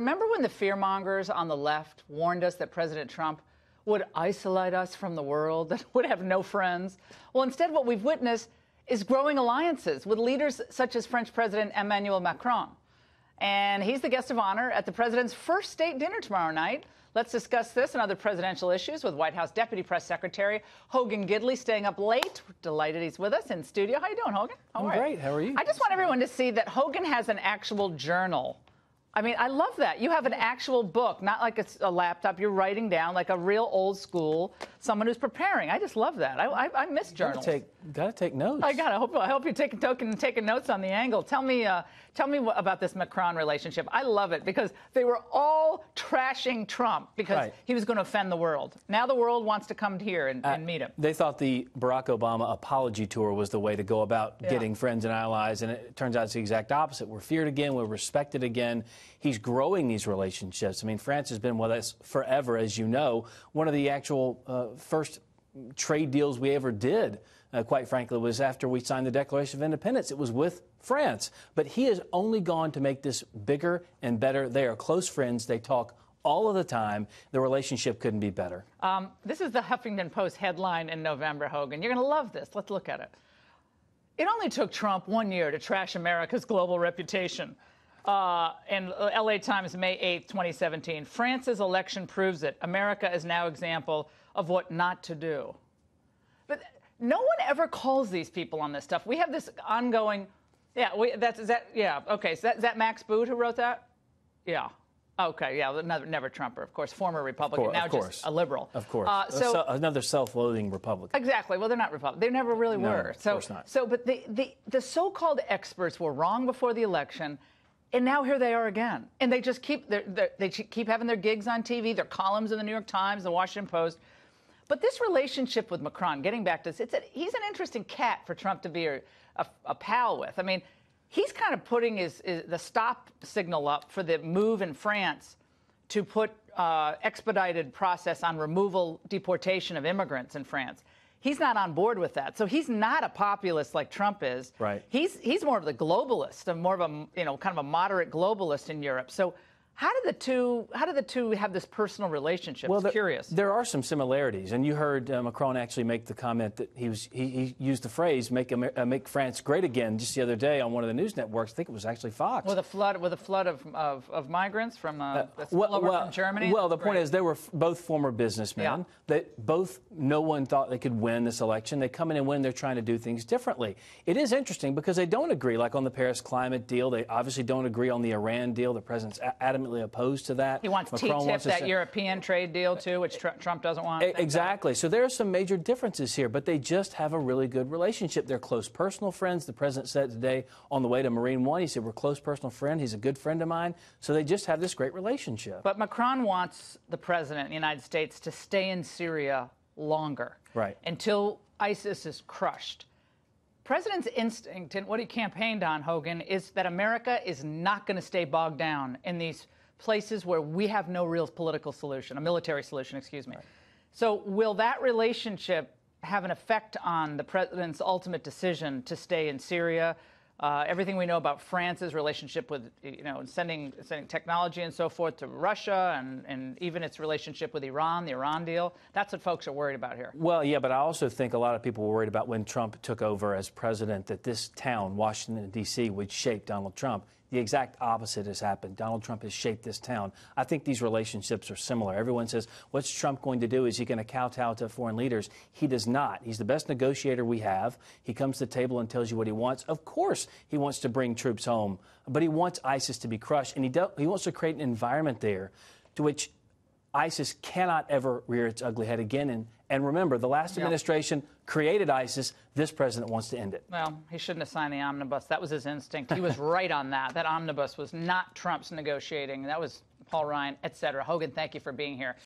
remember when the fearmongers on the left warned us that President Trump would isolate us from the world, that would have no friends? Well, instead, what we've witnessed is growing alliances with leaders such as French President Emmanuel Macron. And he's the guest of honor at the president's first state dinner tomorrow night. Let's discuss this and other presidential issues with White House Deputy Press Secretary Hogan Gidley, staying up late. We're delighted he's with us in studio. How you doing, Hogan? I'm great. How are you? I just want everyone to see that Hogan has an actual journal. I mean, I love that. You have an actual book, not like a laptop. You're writing down like a real old school, someone who's preparing. I just love that. I miss journals. Gotta take notes. I hope you're taking notes on the angle. Tell me about this Macron relationship. I love it because they were all trashing Trump because he was going to offend the world. Now the world wants to come here and meet him. They thought the Barack Obama apology tour was the way to go about getting friends and allies, and it turns out it's the exact opposite. We're feared again. We're respected again. He's growing these relationships. I mean, France has been with us forever, as you know. One of the actual first trade deals we ever did, quite frankly, was after we signed the Declaration of Independence. It was with France. But he has only gone to make this bigger and better. They are close friends. They talk all of the time. The relationship couldn't be better. This is the Huffington Post headline in November, Hogan. You're going to love this. Let's look at it. It only took Trump 1 year to trash America's global reputation. In LA Times, May 8th, 2017, France's election proves it. America is now example of what not to do. But no one ever calls these people on this stuff. We have this ongoing, is that Max Boot who wrote that? Yeah. Okay, yeah, never Trumper, of course, former Republican, now just a liberal. Of course. Another self-loathing Republican. Exactly. Well, they're not Republican. They never really were. Of course not. But the so-called experts were wrong before the election. And now here they are again, and they just keep keep having their gigs on TV, their columns in the New York Times, the Washington Post. But this relationship with Macron, getting back to this, he's an interesting cat for Trump to be a pal with. I mean, he's kind of putting the stop signal up for the move in France to put expedited process on removal, deportation of immigrants in France. He's not on board with that. So he's not a populist like Trump is. Right. He's more of the globalist, more of a kind of a moderate globalist in Europe. So how do the two have this personal relationship? Well, Curious. There are some similarities, and you heard Macron actually make the comment that he used the phrase "make France great again" just the other day on one of the news networks. I think it was actually Fox. With a flood of migrants from from Germany. Well, the point is they were both former businessmen. Yeah. No one thought they could win this election. They come in and win. They're trying to do things differently. It is interesting because they don't agree, like on the Paris climate deal. They obviously don't agree on the Iran deal. The president's adamantly opposed to that. He wants TTIP, that European trade deal, too, which Trump doesn't want. Exactly. So there are some major differences here, but they just have a really good relationship. They're close personal friends. The president said today on the way to Marine One, he said, we're a close personal friend. He's a good friend of mine. So they just have this great relationship. But Macron wants the president of the United States to stay in Syria longer. Right. Until ISIS is crushed. President's instinct and what he campaigned on, Hogan, is that America is not going to stay bogged down in these places where we have no real political solution, a military solution, excuse me. Right. So will that relationship have an effect on the president's ultimate decision to stay in Syria? Everything we know about France's relationship with, sending technology and so forth to Russia, and even its relationship with Iran, the Iran deal. That's what folks are worried about here. Well, yeah, but I also think a lot of people were worried about when Trump took over as president that this town, Washington, D.C., would shape Donald Trump. The exact opposite has happened. Donald Trump has shaped this town. I think these relationships are similar. Everyone says, what's Trump going to do? Is he going to kowtow to foreign leaders? He does not. He's the best negotiator we have. He comes to the table and tells you what he wants. Of course, he wants to bring troops home, but he wants ISIS to be crushed, and he wants to create an environment there to which ISIS cannot ever rear its ugly head again. And remember, the last administration created ISIS. This president wants to end it. Well, he shouldn't have signed the omnibus. That was his instinct. He was right on that. That omnibus was not Trump's negotiating. That was Paul Ryan, et cetera. Hogan, thank you for being here.